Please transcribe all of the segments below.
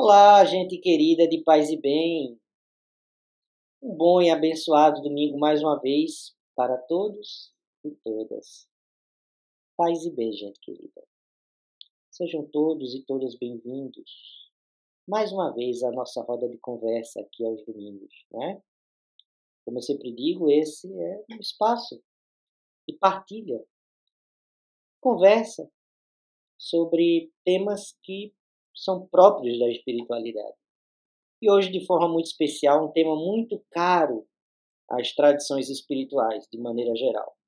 Olá, gente querida de paz e bem. Um bom e abençoado domingo mais uma vez para todos e todas. Paz e bem, gente querida. Sejam todos e todas bem-vindos mais uma vez à nossa roda de conversa aqui aos domingos, né? Como eu sempre digo, esse é um espaço de partilha, conversa sobre temas que são próprios da espiritualidade. E hoje, de forma muito especial, um tema muito caro às tradições espirituais, de maneira geral.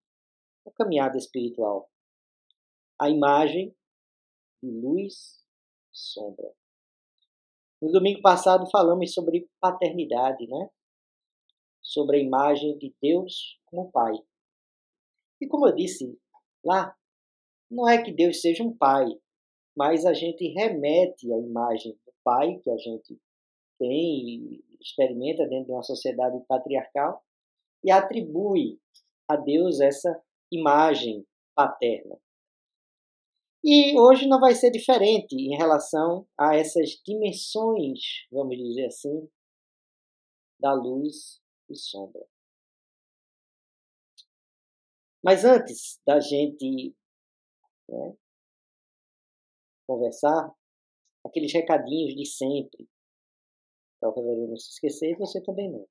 A caminhada espiritual. A imagem de luz e sombra. No domingo passado falamos sobre paternidade, né? Sobre a imagem de Deus como Pai. E como eu disse lá, não é que Deus seja um pai, mas a gente remete à imagem do pai que a gente tem e experimenta dentro de uma sociedade patriarcal e atribui a Deus essa imagem paterna. E hoje não vai ser diferente em relação a essas dimensões, vamos dizer assim, da luz e sombra. Mas antes da gente conversar, aqueles recadinhos de sempre, para o reverendo não se esquecer, e você também não.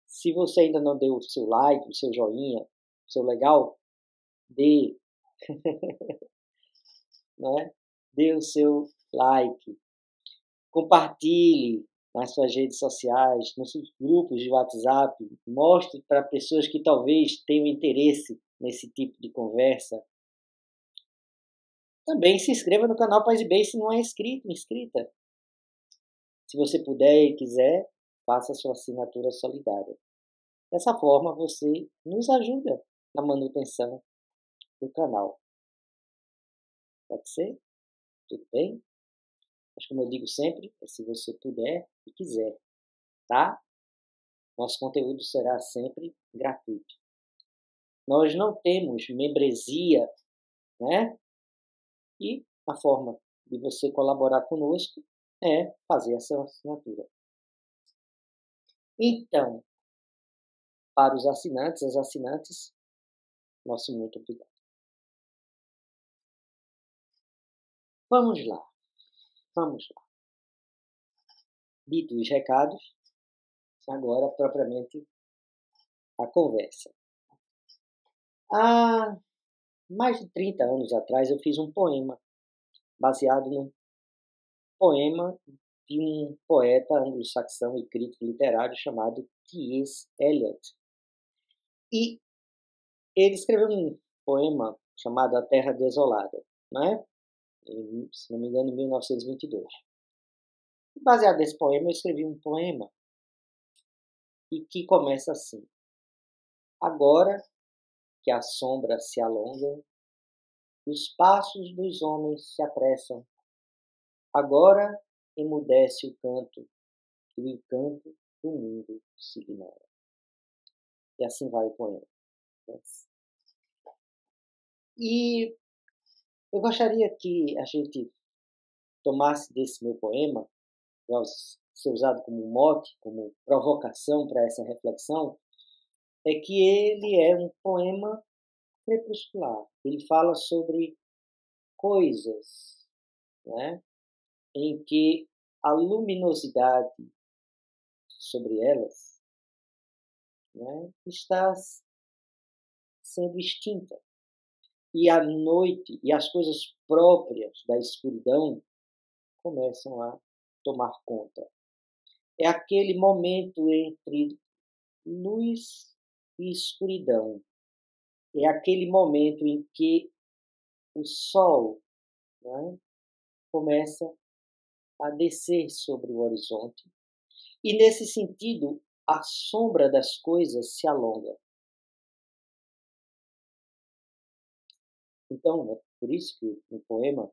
Se você ainda não deu o seu like, o seu joinha, o seu legal, dê, né? Dê o seu like, compartilhe nas suas redes sociais, nos seus grupos de WhatsApp, mostre para pessoas que talvez tenham interesse nesse tipo de conversa. Também se inscreva no canal Paz e Bem se não é inscrita. Se você puder e quiser, faça sua assinatura solidária. Dessa forma, você nos ajuda na manutenção do canal. Pode ser? Tudo bem? Mas como eu digo sempre, é se você puder e quiser, tá? Nosso conteúdo será sempre gratuito. Nós não temos membresia, né? E a forma de você colaborar conosco é fazer essa assinatura. Então, para os assinantes, as assinantes, nosso muito obrigado. Vamos lá. Dito os recados, agora propriamente a conversa. Há mais de 30 anos atrás eu fiz um poema, baseado num poema de um poeta anglo-saxão e crítico literário chamado T.S. Eliot. E ele escreveu um poema chamado A Terra Desolada, né? Se não me engano, em 1922. E baseado nesse poema, eu escrevi um poema e que começa assim: agora que a sombra se alonga, os passos dos homens se apressam. Agora emudece o canto, e o encanto do mundo se ignora. E assim vai o poema. E eu gostaria que a gente tomasse desse meu poema, para ser usado como mote, como provocação para essa reflexão, é que ele é um poema crepuscular. Ele fala sobre coisas, né, em que a luminosidade sobre elas, né, está sendo extinta. E a noite e as coisas próprias da escuridão começam a tomar conta. É aquele momento entre luz e escuridão. É aquele momento em que o sol, né, começa a descer sobre o horizonte. E, nesse sentido, a sombra das coisas se alonga. Então, é por isso que no poema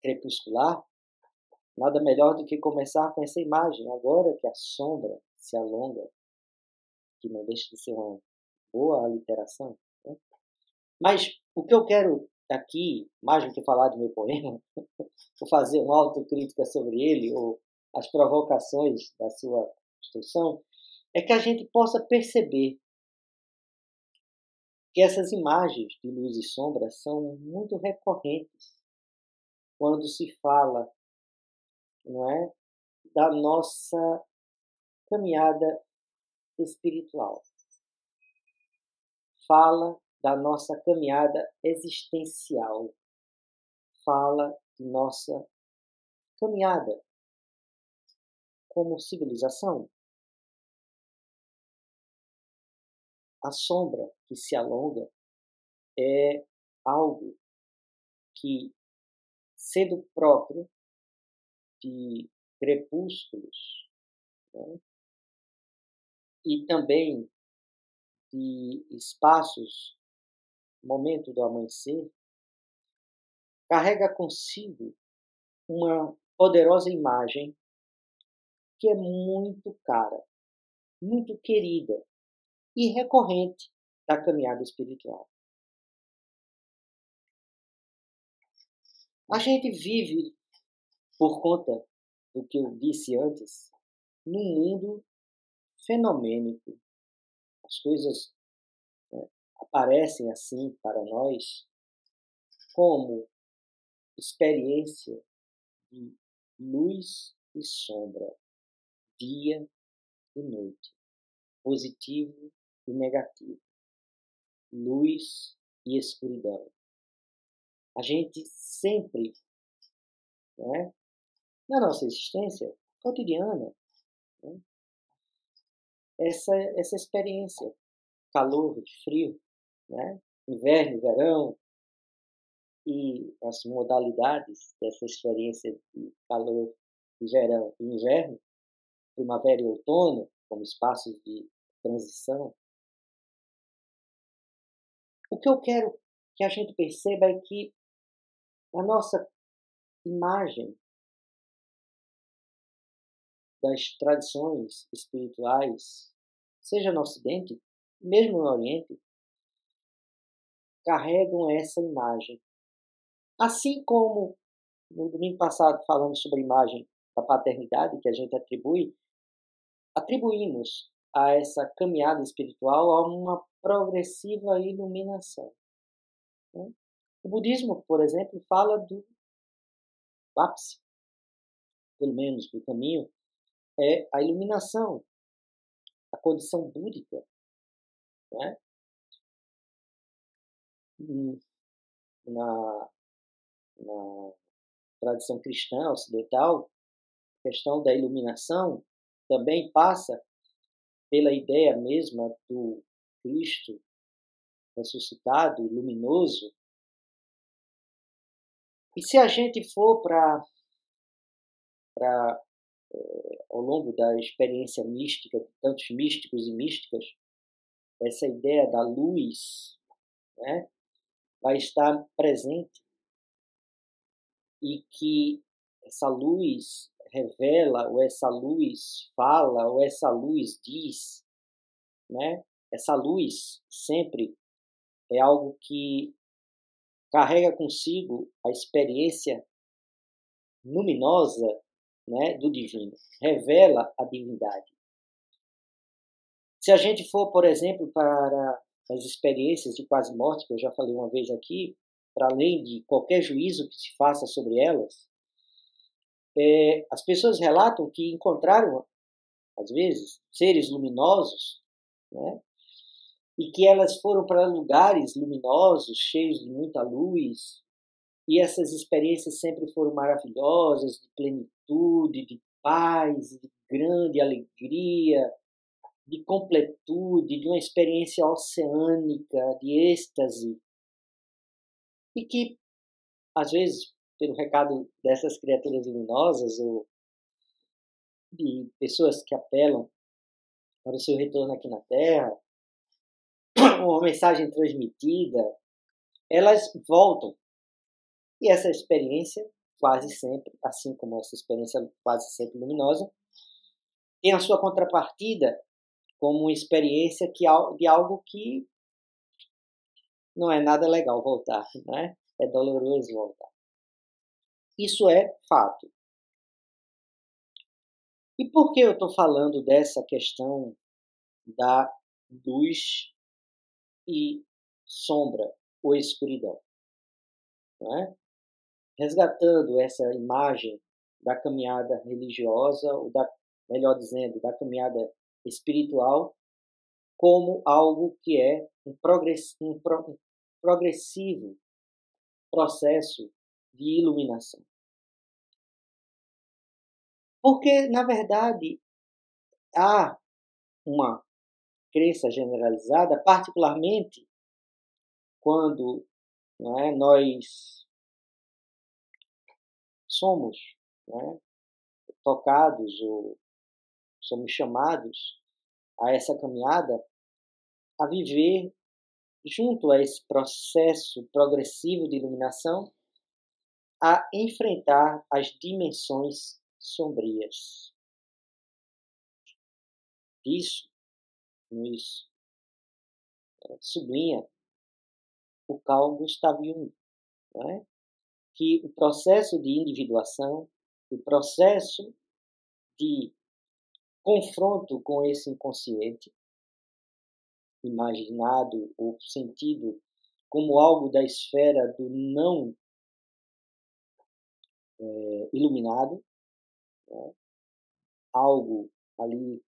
crepuscular, nada melhor do que começar com essa imagem. Agora que a sombra se alonga, que não deixa de ser uma boa aliteração, né? Mas o que eu quero aqui, mais do que falar do meu poema, ou fazer uma autocrítica sobre ele, ou as provocações da sua construção, é que a gente possa perceber que essas imagens de luz e sombra são muito recorrentes quando se fala, não é, da nossa caminhada espiritual. Fala da nossa caminhada existencial. Fala de nossa caminhada como civilização. A sombra que se alonga é algo que, sendo próprio de crepúsculos, né, e também de espaços, momento do amanhecer, carrega consigo uma poderosa imagem que é muito cara, muito querida e recorrente da caminhada espiritual. A gente vive, por conta do que eu disse antes, num mundo fenomênico. As coisas, né, aparecem assim para nós como experiência de luz e sombra, dia e noite, positivo e negativo, luz e escuridão. A gente sempre, né, na nossa existência cotidiana, né, essa experiência, calor e frio, né, inverno e verão, e as modalidades dessa experiência de calor, de verão e inverno, primavera e outono, como espaços de transição. O que eu quero que a gente perceba é que a nossa imagem das tradições espirituais, seja no Ocidente, mesmo no Oriente, carregam essa imagem. Assim como no domingo passado falamos sobre a imagem da paternidade que a gente atribuímos a essa caminhada espiritual a uma progressiva iluminação, né? O budismo, por exemplo, fala do ápice, pelo menos do caminho, é a iluminação, a condição búdica, né? Na, na tradição cristã ocidental, a questão da iluminação também passa pela ideia mesma do Cristo ressuscitado, luminoso. E se a gente for para ao longo da experiência mística, de tantos místicos e místicas, essa ideia da luz, né, vai estar presente, e que essa luz revela, ou essa luz fala, ou essa luz diz, né? Essa luz sempre é algo que carrega consigo a experiência luminosa, né, do divino, revela a divindade. Se a gente for, por exemplo, para as experiências de quase morte, que eu já falei uma vez aqui, para além de qualquer juízo que se faça sobre elas, as pessoas relatam que encontraram, às vezes, seres luminosos, né, e que elas foram para lugares luminosos, cheios de muita luz, e essas experiências sempre foram maravilhosas, de plenitude, de paz, de grande alegria, de completude, de uma experiência oceânica, de êxtase. E que, às vezes, pelo recado dessas criaturas luminosas, ou de pessoas que apelam para o seu retorno aqui na Terra, uma mensagem transmitida, elas voltam. E essa experiência, quase sempre, assim como essa experiência quase sempre luminosa, tem a sua contrapartida como uma experiência de algo que não é nada legal voltar, né? É doloroso voltar. Isso é fato. E por que eu estou falando dessa questão da luz e sombra ou escuridão? Não é? Resgatando essa imagem da caminhada religiosa, ou melhor dizendo, da caminhada espiritual, como algo que é um progressivo processo de iluminação. Porque, na verdade, há uma crença generalizada, particularmente quando nós somos tocados ou somos chamados a essa caminhada, a viver junto a esse processo progressivo de iluminação, a enfrentar as dimensões sombrias. Isso nos sublinha o Carl Gustav Jung, que o processo de individuação, o processo de confronto com esse inconsciente, imaginado ou sentido como algo da esfera do não iluminado, algo ali que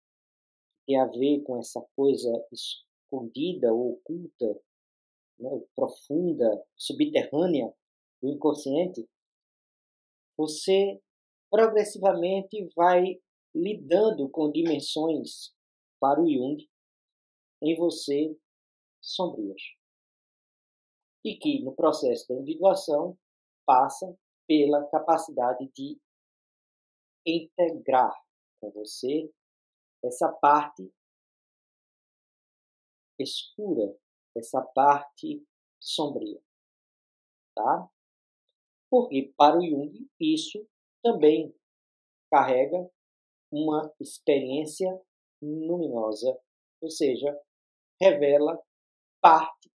tem a ver com essa coisa escondida ou oculta, profunda, subterrânea do inconsciente, você progressivamente vai lidando com dimensões, para o Jung, em você sombrias. E que, no processo da individuação, passa pela capacidade de integrar com você essa parte escura, essa parte sombria. Tá? Porque, para o Jung, isso também carrega uma experiência luminosa, ou seja, revela parte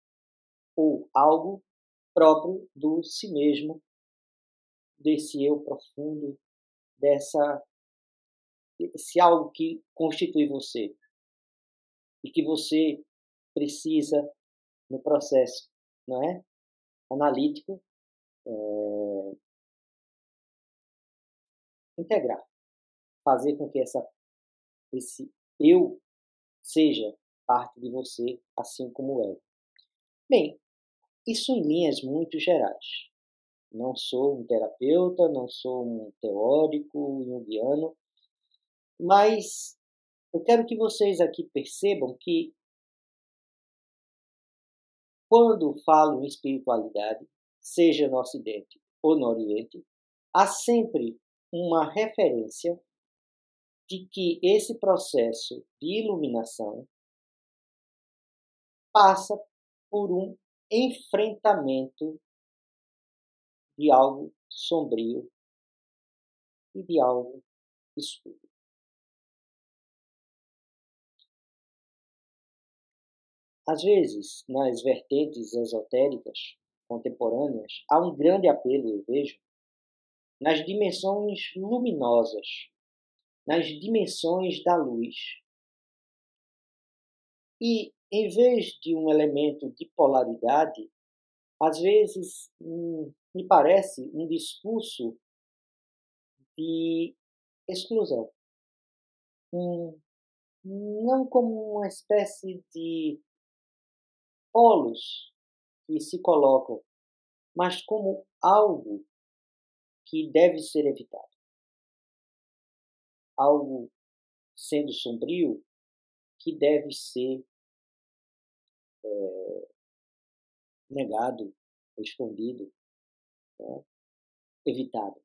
ou algo próprio do si mesmo, desse eu profundo, desse algo que constitui você e que você precisa, no processo analítico, integrar, fazer com que esse eu seja parte de você, assim como o ego. Bem, isso em linhas muito gerais. Não sou um terapeuta, não sou um teórico junguiano, mas eu quero que vocês aqui percebam que, quando falo em espiritualidade, seja no Ocidente ou no Oriente, há sempre uma referência de que esse processo de iluminação passa por um enfrentamento de algo sombrio e de algo escuro. Às vezes, nas vertentes esotéricas contemporâneas, há um grande apelo, eu vejo, nas dimensões luminosas, nas dimensões da luz. E, em vez de um elemento de polaridade, às vezes me parece um discurso de exclusão. Não como uma espécie de polos que se colocam, mas como algo que deve ser evitado. Algo sendo sombrio que deve ser negado, escondido, evitado.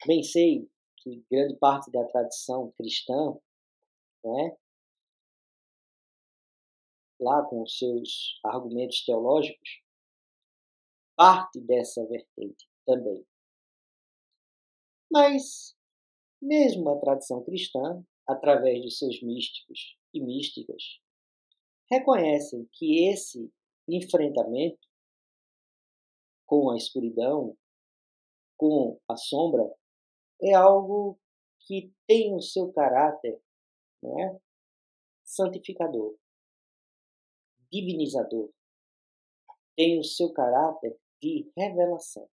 Bem sei que grande parte da tradição cristã, lá com os seus argumentos teológicos, parte dessa vertente também. Mas, mesmo a tradição cristã, através de seus místicos e místicas, reconhecem que esse enfrentamento com a escuridão, com a sombra, é algo que tem o seu caráter, não é? Santificador, divinizador, tem o seu caráter de revelação,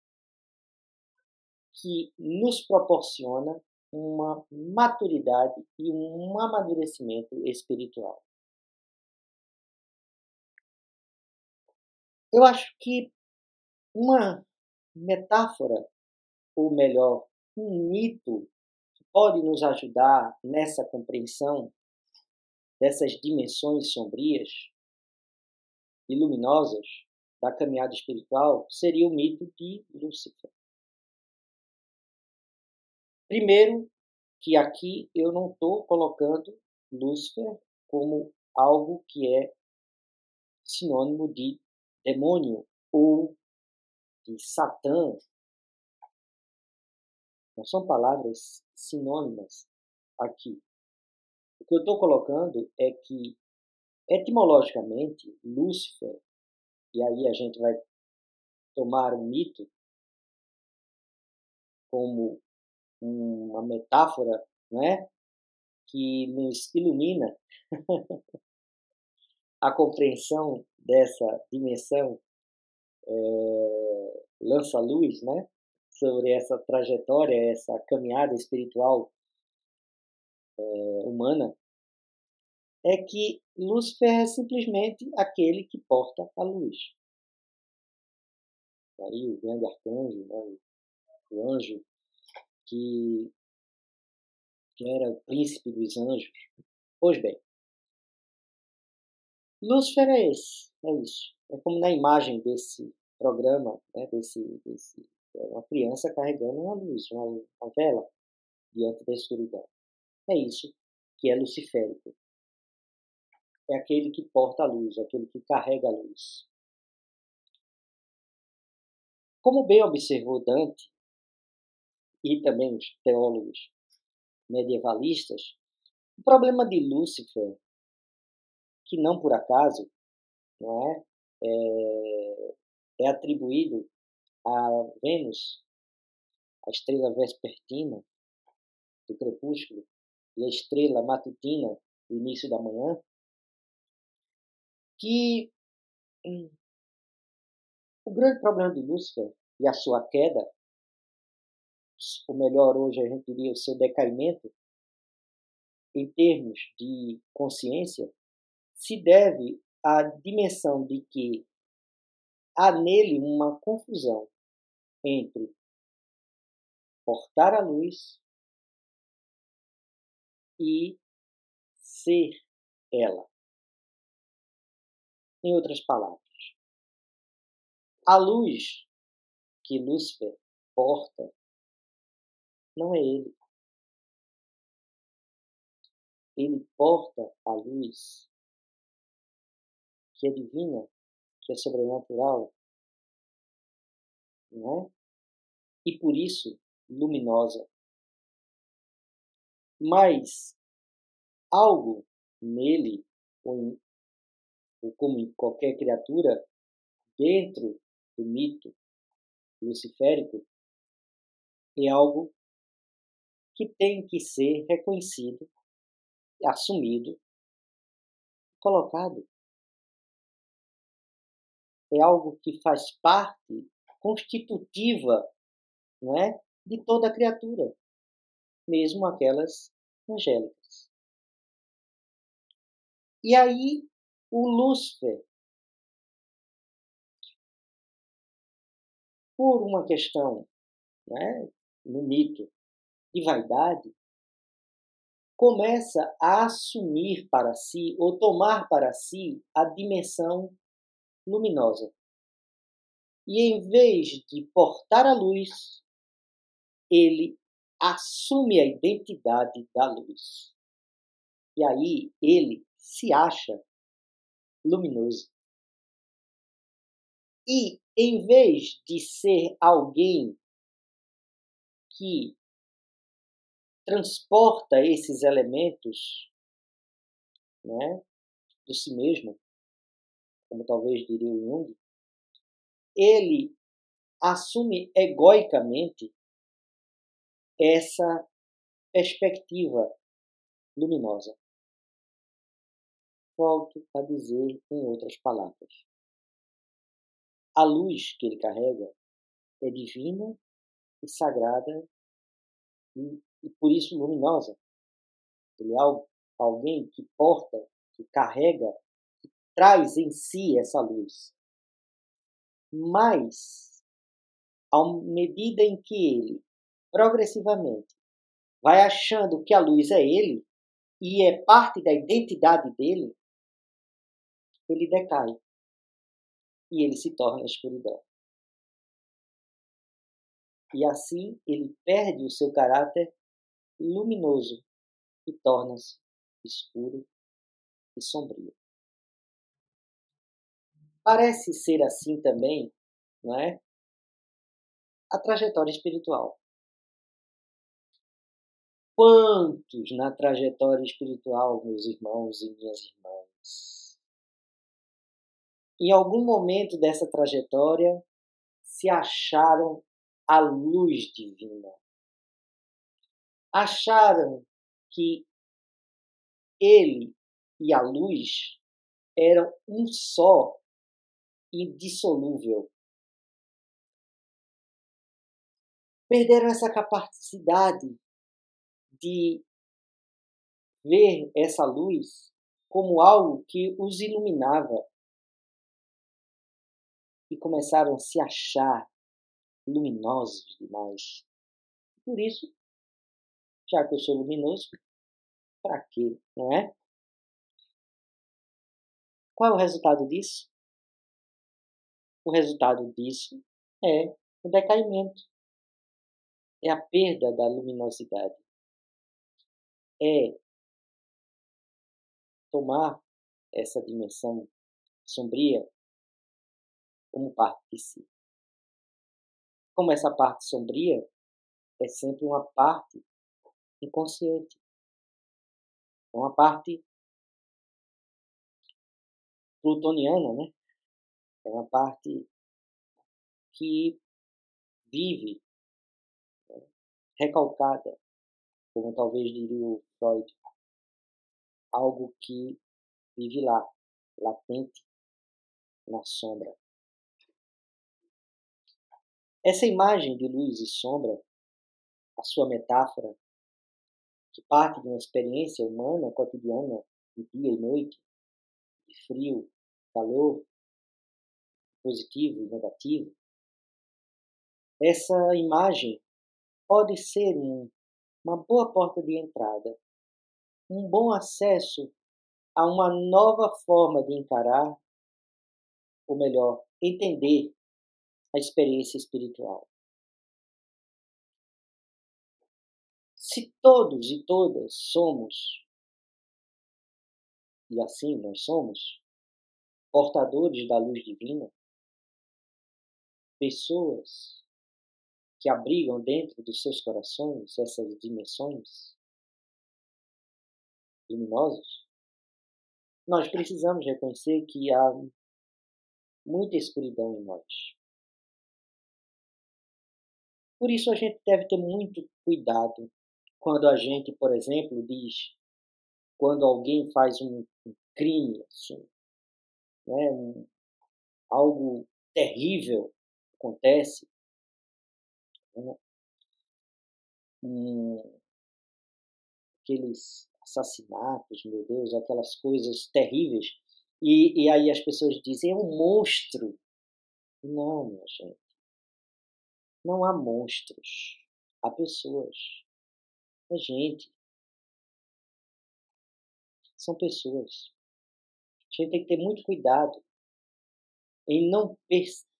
que nos proporciona uma maturidade e um amadurecimento espiritual. Eu acho que uma metáfora, ou melhor, um mito que pode nos ajudar nessa compreensão dessas dimensões sombrias e luminosas da caminhada espiritual seria o mito de Lúcifer. Primeiro, que aqui eu não estou colocando Lúcifer como algo que é sinônimo de demônio ou de Satã. Não são palavras sinônimas aqui. O que eu estou colocando é que, etimologicamente, Lúcifer, e aí a gente vai tomar o mito como uma metáfora, não é? Que nos ilumina a compreensão dessa dimensão, lança luz, né? Sobre essa trajetória, essa caminhada espiritual humana, é que Lúcifer é simplesmente aquele que porta a luz. Aí o grande arcanjo, né? O anjo que era o príncipe dos anjos. Pois bem, Lúcifer é esse, é isso. É como na imagem desse programa, né? Uma criança carregando uma luz, uma vela diante da escuridão. É isso que é luciférico. É aquele que porta a luz, aquele que carrega a luz. Como bem observou Dante, e também os teólogos medievalistas, o problema de Lúcifer, que não por acaso, não é atribuído a Vênus, a estrela vespertina do crepúsculo, e a estrela matutina do início da manhã, que o grande problema de Lúcifer e a sua queda, ou melhor, hoje a gente diria o seu decaimento, em termos de consciência, se deve à dimensão de que há nele uma confusão entre portar a luz e ser ela. Em outras palavras, a luz que Lúcifer porta não é ele. Ele porta a luz que é divina, que é sobrenatural, não é? E por isso luminosa. Mas algo nele, ou como em qualquer criatura, dentro do mito luciférico, é algo que tem que ser reconhecido, assumido, colocado. É algo que faz parte constitutiva, não é, de toda criatura, mesmo aquelas angélicas. E aí o Lúcifer, por uma questão, né, no mito de vaidade, começa a assumir para si, ou tomar para si, a dimensão luminosa. E em vez de portar a luz, ele assume a identidade da luz. E aí ele se acha luminoso. E em vez de ser alguém que transporta esses elementos, né, de si mesmo, como talvez diria o Jung, ele assume egoicamente essa perspectiva luminosa. Volto a dizer em outras palavras. A luz que ele carrega é divina e sagrada e por isso luminosa. Ele é alguém que porta, que carrega, que traz em si essa luz. Mas, à medida em que ele, progressivamente, vai achando que a luz é ele e é parte da identidade dele, ele decai e ele se torna a escuridão. E assim ele perde o seu caráter luminoso e torna-se escuro e sombrio. Parece ser assim também, não é? A trajetória espiritual. Quantos na trajetória espiritual, meus irmãos e minhas irmãs, em algum momento dessa trajetória se acharam a luz divina. Acharam que ele e a luz eram um só, indissolúvel. Perderam essa capacidade de ver essa luz como algo que os iluminava e começaram a se achar luminosos demais. Por isso, já que eu sou luminoso, para quê, não é? Qual é o resultado disso? O resultado disso é o decaimento, é a perda da luminosidade, é tomar essa dimensão sombria como parte de si. Como essa parte sombria é sempre uma parte inconsciente, é uma parte plutoniana, né? É uma parte que vive recalcada, como talvez diria o Freud, algo que vive lá, latente, na sombra. Essa imagem de luz e sombra, a sua metáfora, que parte de uma experiência humana cotidiana de dia e noite, de frio, calor, positivo e negativo, essa imagem pode ser uma boa porta de entrada, um bom acesso a uma nova forma de encarar, ou melhor, entender a experiência espiritual. Se todos e todas somos, e assim nós somos, portadores da luz divina, pessoas que abrigam dentro dos seus corações essas dimensões luminosas, nós precisamos reconhecer que há muita escuridão em nós. Por isso a gente deve ter muito cuidado quando a gente, por exemplo, diz, quando alguém faz um crime, assim, né, algo terrível acontece, né, aqueles assassinatos, meu Deus, aquelas coisas terríveis, e aí as pessoas dizem, é um monstro. Não, minha gente. Não há monstros. Há pessoas. É gente. São pessoas. A gente tem que ter muito cuidado em não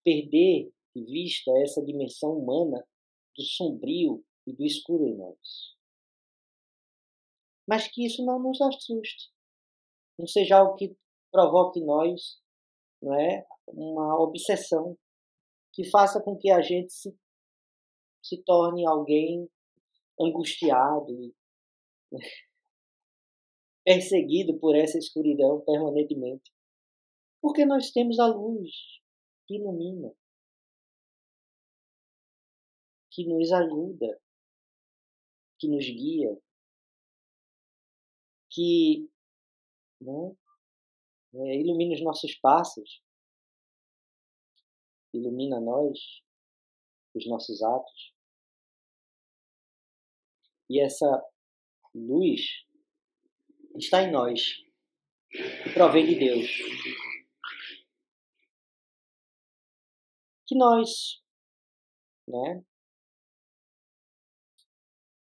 perder de vista essa dimensão humana do sombrio e do escuro em nós. Mas que isso não nos assuste. Não seja algo que provoque em nós, não é, uma obsessão que faça com que a gente se torne alguém angustiado e perseguido por essa escuridão permanentemente. Porque nós temos a luz que ilumina, que nos ajuda, que nos guia, que, né, ilumina os nossos passos, ilumina nós, os nossos atos. E essa luz está em nós, que provém de Deus. Que nós, né,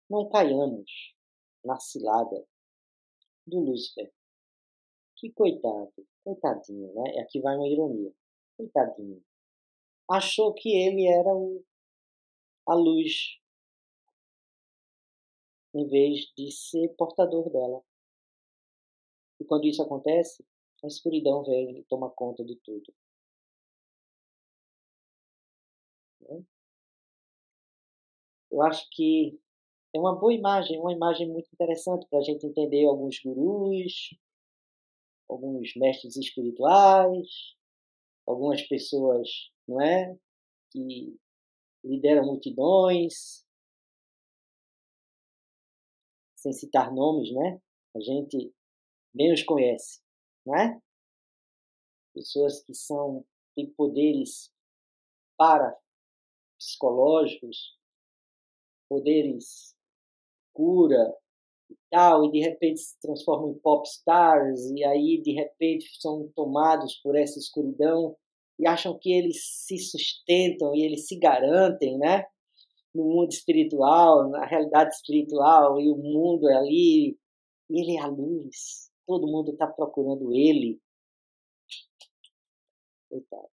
não caiamos na cilada do Lúcifer. Que coitado, coitadinho, né? Aqui vai uma ironia. Coitadinho. Achou que ele era a luz, em vez de ser portador dela. E quando isso acontece, a escuridão vem e toma conta de tudo. Eu acho que é uma boa imagem, uma imagem muito interessante para a gente entender alguns gurus, alguns mestres espirituais, algumas pessoas, não é, que lideram multidões, sem citar nomes, né? A gente bem os conhece, né? Pessoas que têm poderes parapsicológicos, poderes cura e tal, e de repente se transformam em pop stars, e aí de repente são tomados por essa escuridão e acham que eles se sustentam e eles se garantem, né? No mundo espiritual, na realidade espiritual, e o mundo é ali, e ele é a luz, todo mundo está procurando ele. Coitado.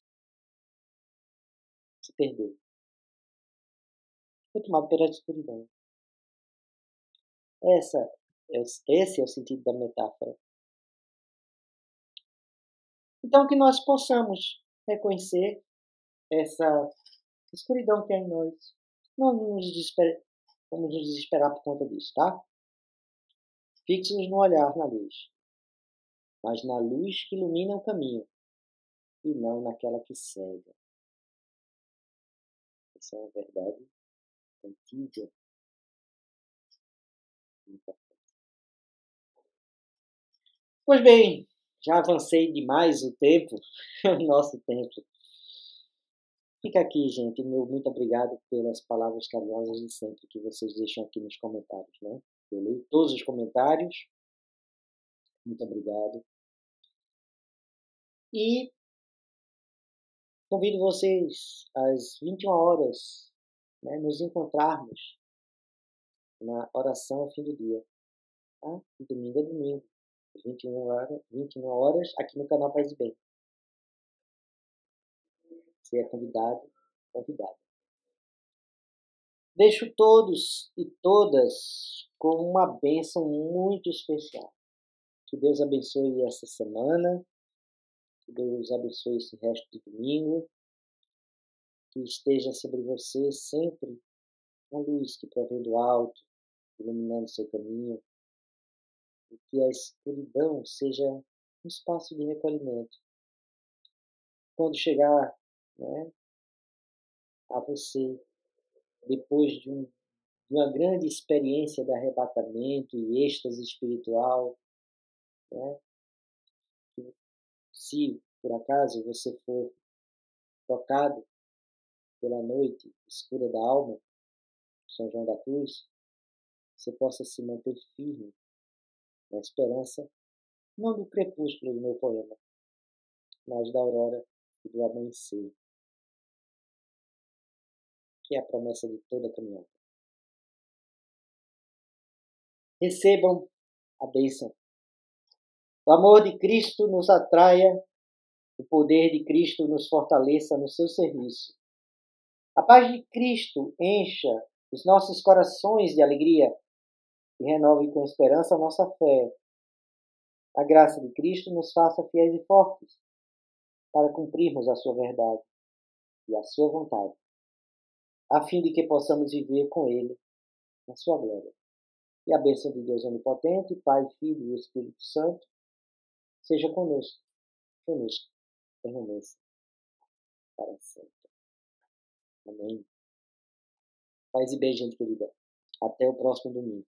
Se perdeu. Foi tomado pela escuridão. Esse é o sentido da metáfora. Então, que nós possamos reconhecer essa escuridão que há em nós. Não vamos nos desesperar por conta disso, tá? Fixos no olhar na luz, mas na luz que ilumina o caminho, e não naquela que cega. Essa é uma verdade antiga. Pois bem, já avancei demais o tempo, o nosso tempo. Fica aqui, gente, meu muito obrigado pelas palavras carinhosas de sempre que vocês deixam aqui nos comentários, né? Eu leio todos os comentários. Muito obrigado. E convido vocês às 21 horas, né, nos encontrarmos na oração ao fim do dia. Tá? De domingo a domingo, às 21 horas, aqui no canal Paz e Bem. Você é convidado. Deixo todos e todas com uma bênção muito especial. Que Deus abençoe essa semana, que Deus abençoe esse resto de domingo, que esteja sobre você sempre uma luz que provém do alto, iluminando seu caminho, e que a escuridão seja um espaço de recolhimento. Quando chegar, né, a você, depois de uma grande experiência de arrebatamento e êxtase espiritual, né, se por acaso você for tocado pela noite escura da alma, São João da Cruz, você possa se manter firme na esperança, não do crepúsculo do meu poema, mas da aurora e do amanhecer, que é a promessa de toda a caminhada. Recebam a bênção. O amor de Cristo nos atraia, o poder de Cristo nos fortaleça no seu serviço. A paz de Cristo encha os nossos corações de alegria e renove com esperança a nossa fé. A graça de Cristo nos faça fiéis e fortes para cumprirmos a sua verdade e a sua vontade, a fim de que possamos viver com Ele na sua glória. E a bênção de Deus Onipotente, Pai, Filho e Espírito Santo, seja conosco permaneça para sempre. Amém. Paz e bem, gente querida. Até o próximo domingo.